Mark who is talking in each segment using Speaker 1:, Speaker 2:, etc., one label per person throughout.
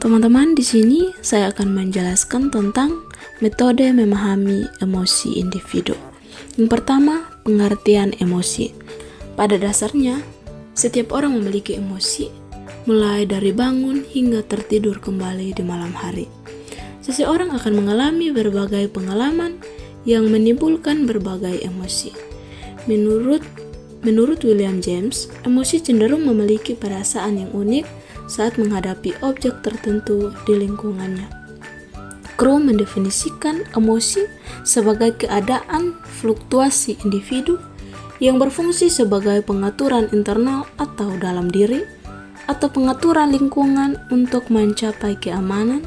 Speaker 1: Teman-teman, di sini saya akan menjelaskan tentang metode memahami emosi individu. Yang pertama, pengertian emosi. Pada dasarnya, setiap orang memiliki emosi, mulai dari bangun hingga tertidur kembali di malam hari. Seseorang akan mengalami berbagai pengalaman yang menimbulkan berbagai emosi. Menurut William James, emosi cenderung memiliki perasaan yang unik saat menghadapi objek tertentu di lingkungannya. Crow mendefinisikan emosi sebagai keadaan fluktuasi individu yang berfungsi sebagai pengaturan internal atau dalam diri, atau pengaturan lingkungan untuk mencapai keamanan,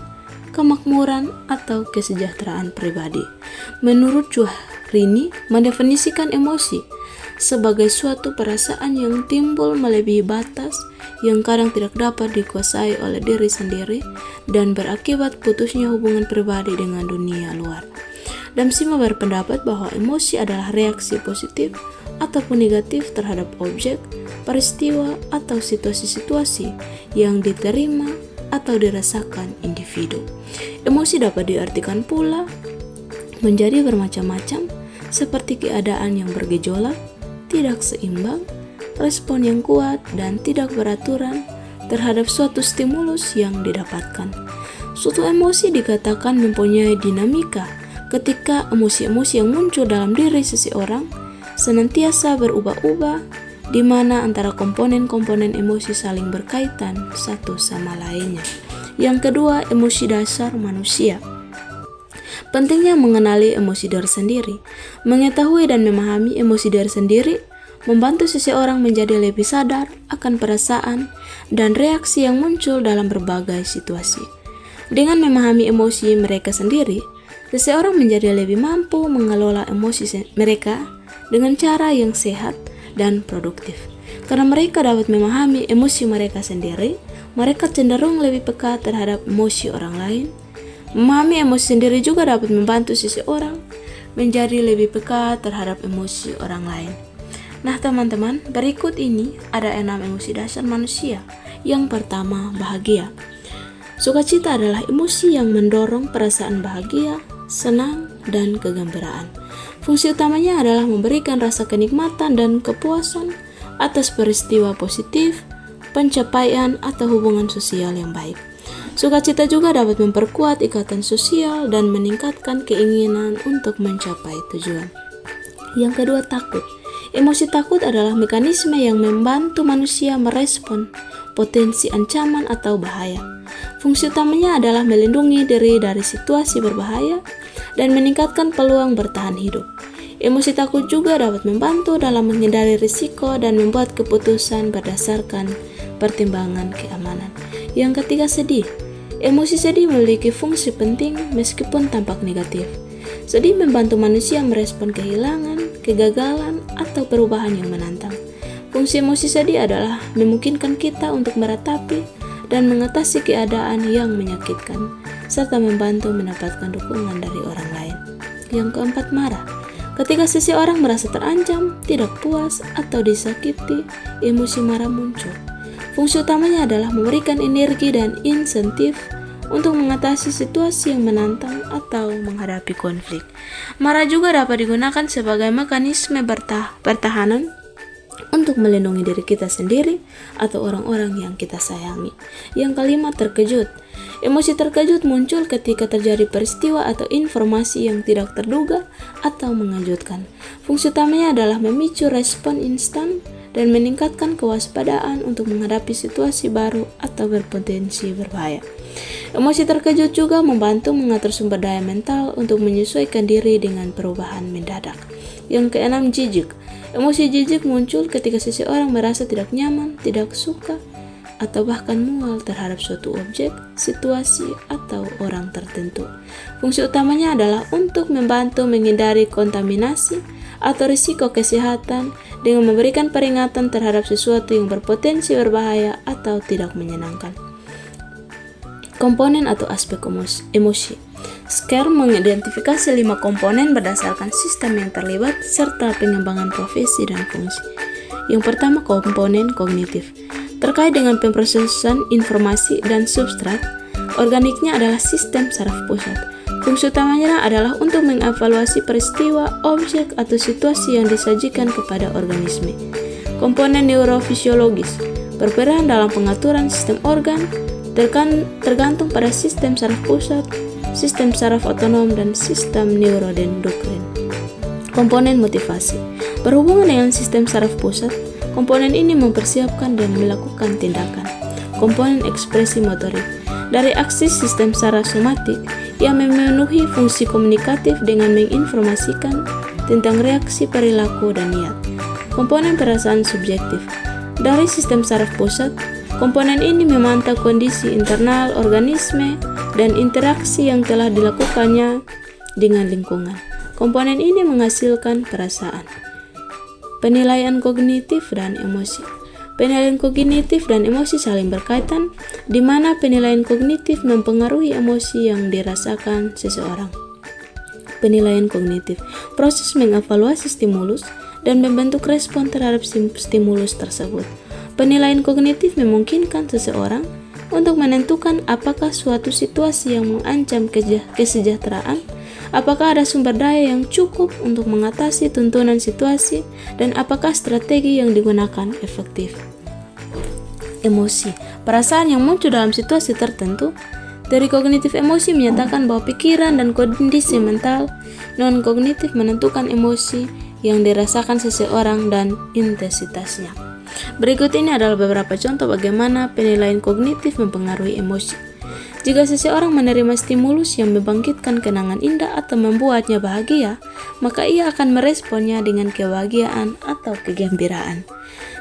Speaker 1: kemakmuran, atau kesejahteraan pribadi. Menurut Juhrini, mendefinisikan emosi sebagai suatu perasaan yang timbul melebihi batas yang kadang tidak dapat dikuasai oleh diri sendiri dan berakibat putusnya hubungan pribadi dengan dunia luar. Damsima berpendapat bahwa emosi adalah reaksi positif ataupun negatif terhadap objek, peristiwa, atau situasi-situasi yang diterima atau dirasakan individu. Emosi dapat diartikan pula menjadi bermacam-macam, seperti keadaan yang bergejolak, tidak seimbang, respon yang kuat dan tidak beraturan terhadap suatu stimulus yang didapatkan. Suatu emosi dikatakan mempunyai dinamika ketika emosi-emosi yang muncul dalam diri seseorang senantiasa berubah-ubah, di mana antara komponen-komponen emosi saling berkaitan satu sama lainnya. Yang kedua, emosi dasar manusia. Pentingnya mengenali emosi diri sendiri. Mengetahui dan memahami emosi diri sendiri membantu seseorang menjadi lebih sadar akan perasaan dan reaksi yang muncul dalam berbagai situasi. Dengan memahami emosi mereka sendiri, seseorang menjadi lebih mampu mengelola emosi mereka dengan cara yang sehat dan produktif. Karena mereka dapat memahami emosi mereka sendiri, mereka cenderung lebih peka terhadap emosi orang lain. Memahami emosi sendiri juga dapat membantu seseorang menjadi lebih peka terhadap emosi orang lain. Nah teman-teman, berikut ini ada 6 emosi dasar manusia. Yang pertama, bahagia. Sukacita adalah emosi yang mendorong perasaan bahagia, senang, dan kegembiraan. Fungsi utamanya adalah memberikan rasa kenikmatan dan kepuasan atas peristiwa positif, pencapaian, atau hubungan sosial yang baik. Sukacita juga dapat memperkuat ikatan sosial dan meningkatkan keinginan untuk mencapai tujuan. Yang kedua, takut. Emosi takut adalah mekanisme yang membantu manusia merespon potensi ancaman atau bahaya. Fungsi utamanya adalah melindungi diri dari situasi berbahaya dan meningkatkan peluang bertahan hidup. Emosi takut juga dapat membantu dalam menghindari risiko dan membuat keputusan berdasarkan pertimbangan keamanan. Yang ketiga, sedih. Emosi sedih memiliki fungsi penting meskipun tampak negatif. Sedih membantu manusia merespon kehilangan, kegagalan, atau perubahan yang menantang. Fungsi emosi sedih adalah memungkinkan kita untuk meratapi dan mengatasi keadaan yang menyakitkan, serta membantu mendapatkan dukungan dari orang lain. Yang keempat, marah. Ketika seseorang merasa terancam, tidak puas, atau disakiti, emosi marah muncul. Fungsi utamanya adalah memberikan energi dan insentif untuk mengatasi situasi yang menantang atau menghadapi konflik. Marah juga dapat digunakan sebagai mekanisme pertahanan untuk melindungi diri kita sendiri atau orang-orang yang kita sayangi. Yang kelima, terkejut. Emosi terkejut muncul ketika terjadi peristiwa atau informasi yang tidak terduga atau mengejutkan. Fungsi utamanya adalah memicu respon instan dan meningkatkan kewaspadaan untuk menghadapi situasi baru atau berpotensi berbahaya. Emosi terkejut juga membantu mengatur sumber daya mental untuk menyesuaikan diri dengan perubahan mendadak. Yang keenam, jijik. Emosi jijik muncul ketika seseorang merasa tidak nyaman, tidak suka, atau bahkan mual terhadap suatu objek, situasi, atau orang tertentu. Fungsi utamanya adalah untuk membantu menghindari kontaminasi atau risiko kesehatan dengan memberikan peringatan terhadap sesuatu yang berpotensi berbahaya atau tidak menyenangkan. Komponen atau aspek emosi. Scher mengidentifikasi 5 komponen berdasarkan sistem yang terlibat serta pengembangan profesi dan fungsi. Yang pertama, komponen kognitif. Terkait dengan pemrosesan informasi dan substrat, organiknya adalah sistem saraf pusat. Fungsi utamanya adalah untuk mengevaluasi peristiwa, objek, atau situasi yang disajikan kepada organisme. Komponen neurofisiologis berperan dalam pengaturan sistem organ, tergantung pada sistem saraf pusat, sistem saraf otonom, dan sistem neuroendokrin. Komponen motivasi berhubungan dengan sistem saraf pusat. Komponen ini mempersiapkan dan melakukan tindakan. Komponen ekspresi motorik dari aksis sistem saraf somatik yang memenuhi fungsi komunikatif dengan menginformasikan tentang reaksi perilaku dan niat. Komponen perasaan subjektif dari sistem saraf pusat. Komponen ini memantau kondisi internal organisme dan interaksi yang telah dilakukannya dengan lingkungan. Komponen ini menghasilkan perasaan. Penilaian kognitif dan emosi. Penilaian kognitif dan emosi saling berkaitan, di mana penilaian kognitif mempengaruhi emosi yang dirasakan seseorang. Penilaian kognitif, proses mengevaluasi stimulus dan membentuk respon terhadap stimulus tersebut. Penilaian kognitif memungkinkan seseorang untuk menentukan apakah suatu situasi yang mengancam kesejahteraan, apakah ada sumber daya yang cukup untuk mengatasi tuntunan situasi, dan apakah strategi yang digunakan efektif. Emosi, perasaan yang muncul dalam situasi tertentu. Teori kognitif emosi menyatakan bahwa pikiran dan kondisi mental non-kognitif menentukan emosi yang dirasakan seseorang dan intensitasnya. Berikut ini adalah beberapa contoh bagaimana penilaian kognitif mempengaruhi emosi. Jika seseorang menerima stimulus yang membangkitkan kenangan indah atau membuatnya bahagia, maka ia akan meresponnya dengan kebahagiaan atau kegembiraan.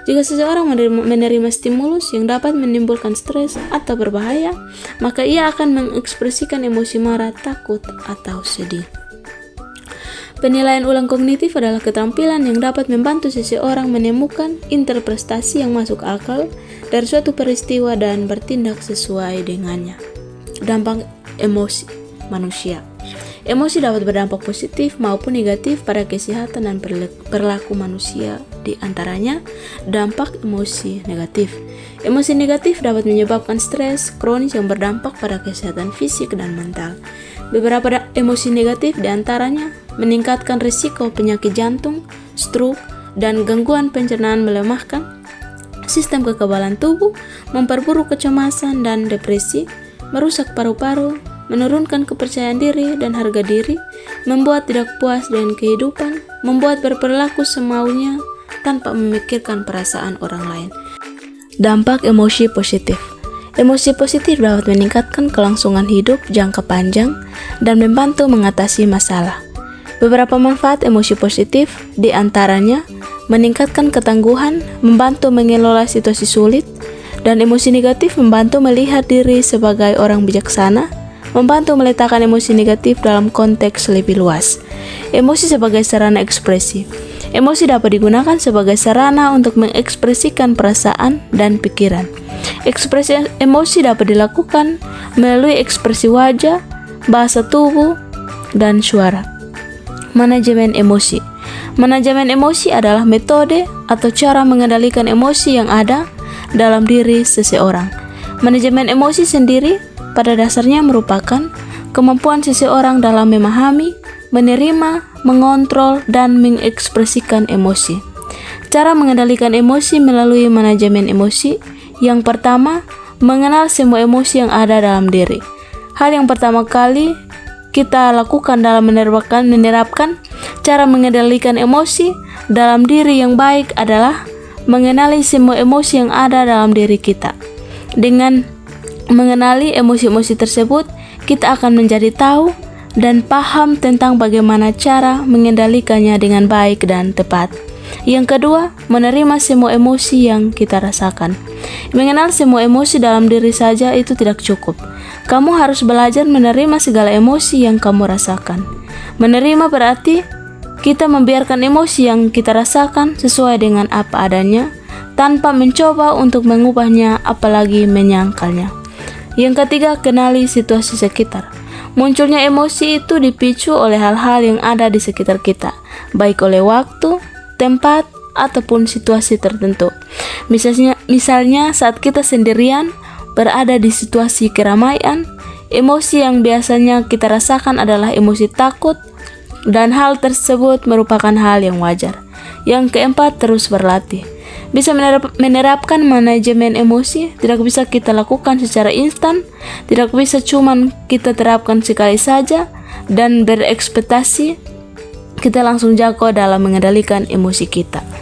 Speaker 1: Jika seseorang menerima stimulus yang dapat menimbulkan stres atau berbahaya, maka ia akan mengekspresikan emosi marah, takut, atau sedih. Penilaian ulang kognitif adalah keterampilan yang dapat membantu seseorang menemukan interpretasi yang masuk akal dari suatu peristiwa dan bertindak sesuai dengannya. Dampak emosi manusia. Emosi dapat berdampak positif maupun negatif pada kesehatan dan perilaku manusia. Di antaranya, dampak emosi negatif. Emosi negatif dapat menyebabkan stres kronis yang berdampak pada kesehatan fisik dan mental. Beberapa emosi negatif di antaranya meningkatkan risiko penyakit jantung, stroke, dan gangguan pencernaan, melemahkan sistem kekebalan tubuh, memperburuk kecemasan dan depresi, merusak paru-paru, menurunkan kepercayaan diri dan harga diri, membuat tidak puas dengan kehidupan, membuat berperilaku semaunya tanpa memikirkan perasaan orang lain. Dampak emosi positif. Emosi positif dapat meningkatkan kelangsungan hidup jangka panjang dan membantu mengatasi masalah. Beberapa manfaat emosi positif di antaranya meningkatkan ketangguhan, membantu mengelola situasi sulit, dan emosi negatif membantu melihat diri sebagai orang bijaksana, membantu meletakkan emosi negatif dalam konteks lebih luas. Emosi sebagai sarana ekspresi. Emosi dapat digunakan sebagai sarana untuk mengekspresikan perasaan dan pikiran. Ekspresi emosi dapat dilakukan melalui ekspresi wajah, bahasa tubuh, dan suara. Manajemen emosi. Manajemen emosi adalah metode atau cara mengendalikan emosi yang ada dalam diri seseorang. Manajemen emosi sendiri pada dasarnya merupakan kemampuan seseorang dalam memahami, menerima, mengontrol, dan mengekspresikan emosi. Cara mengendalikan emosi melalui manajemen emosi. Yang pertama, mengenal semua emosi yang ada dalam diri. Hal yang pertama kali kita lakukan dalam menerapkan cara mengendalikan emosi dalam diri yang baik adalah mengenali semua emosi yang ada dalam diri kita. Dengan mengenali emosi-emosi tersebut, kita akan menjadi tahu dan paham tentang bagaimana cara mengendalikannya dengan baik dan tepat. Yang kedua, menerima semua emosi yang kita rasakan. Mengenal semua emosi dalam diri saja itu tidak cukup. Kamu harus belajar menerima segala emosi yang kamu rasakan. Menerima berarti kita membiarkan emosi yang kita rasakan sesuai dengan apa adanya, tanpa mencoba untuk mengubahnya apalagi menyangkalnya. Yang ketiga, kenali situasi sekitar. Munculnya emosi itu dipicu oleh hal-hal yang ada di sekitar kita, baik oleh waktu, tempat, ataupun situasi tertentu. Misalnya saat kita sendirian berada di situasi keramaian, Emosi yang biasanya kita rasakan adalah emosi takut, dan hal tersebut merupakan hal yang wajar. Yang keempat, terus berlatih. Bisa menerapkan manajemen emosi tidak bisa kita lakukan secara instan, tidak bisa cuman kita terapkan sekali saja dan berekspektasi kita langsung jago dalam mengendalikan emosi kita.